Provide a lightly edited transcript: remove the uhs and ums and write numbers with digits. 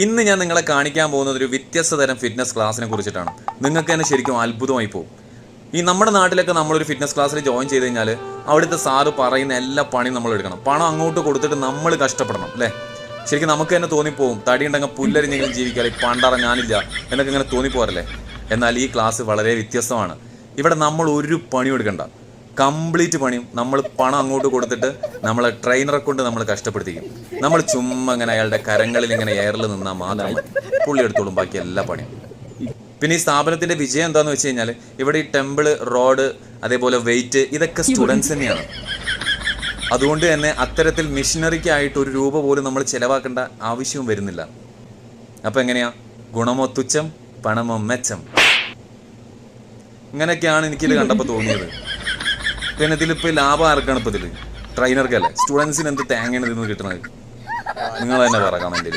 ഇന്ന് ഞാൻ നിങ്ങളെ കാണിക്കാൻ പോകുന്നത് ഒരു വ്യത്യസ്ത തരം ഫിറ്റ്നസ് ക്ലാസ്സിനെ കുറിച്ചിട്ടാണ്. നിങ്ങൾക്ക് തന്നെ ശരിക്കും അത്ഭുതമായി പോകും. ഈ നമ്മുടെ നാട്ടിലൊക്കെ നമ്മളൊരു ഫിറ്റ്നസ് ക്ലാസ്സിൽ ജോയിൻ ചെയ്ത് കഴിഞ്ഞാൽ അവിടുത്തെ സാറ് പറയുന്ന എല്ലാ പണിയും നമ്മൾ എടുക്കണം. പണം അങ്ങോട്ട് കൊടുത്തിട്ട് നമ്മൾ കഷ്ടപ്പെടണം അല്ലേ? ശരിക്കും നമുക്ക് തന്നെ തോന്നിപ്പോവും, തടി ഉണ്ടെങ്കിൽ പുല്ലരിഞ്ഞെങ്കിലും ജീവിക്കാതെ പണ്ടറ ഞാനില്ല എന്നൊക്കെ ഇങ്ങനെ തോന്നിപ്പോരല്ലേ? എന്നാൽ ഈ ക്ലാസ് വളരെ വ്യത്യസ്തമാണ്. ഇവിടെ നമ്മൾ ഒരു പണിയും എടുക്കണ്ട, കംപ്ലീറ്റ് പണിയും നമ്മൾ പണം അങ്ങോട്ട് കൊടുത്തിട്ട് നമ്മളെ ട്രെയിനറെ കൊണ്ട് നമ്മൾ കഷ്ടപ്പെടുത്തിക്കും. നമ്മൾ ചുമ്മാ ഇങ്ങനെ അയാളുടെ കരങ്ങളിൽ ഇങ്ങനെ എയറിൽ നിന്നാൽ മാത്രം പുള്ളി എടുത്തോളും ബാക്കി എല്ലാ പണിയും. പിന്നെ ഈ സ്ഥാപനത്തിൻ്റെ വിജയം എന്താണെന്ന് വെച്ച് കഴിഞ്ഞാൽ ഇവിടെ ഈ ടെമ്പിള്, റോഡ്, അതേപോലെ വെയിറ്റ് ഇതൊക്കെ സ്റ്റുഡൻസ് തന്നെയാണ്. അതുകൊണ്ട് തന്നെ അത്തരത്തിൽ മിഷനറിക്കായിട്ട് ഒരു രൂപ പോലും നമ്മൾ ചിലവാക്കേണ്ട ആവശ്യവും വരുന്നില്ല. അപ്പം എങ്ങനെയാ? ഗുണമോ തുച്ഛം, പണമോ മെച്ചം. ഇങ്ങനെയൊക്കെയാണ് എനിക്കിത് കണ്ടപ്പോൾ തോന്നിയത്. പിന്നെ ഇതിലിപ്പോൾ ലാഭം ആർക്കാണ്? ഇപ്പോൾ ഇതിൽ ട്രെയിനർക്കല്ലേ? സ്റ്റുഡൻസിന് എന്ത് തേങ്ങയാണ് ഇതിൽ നിന്ന് കിട്ടുന്നത്? നിങ്ങൾ തന്നെ പറ കമൻറ്റിൽ.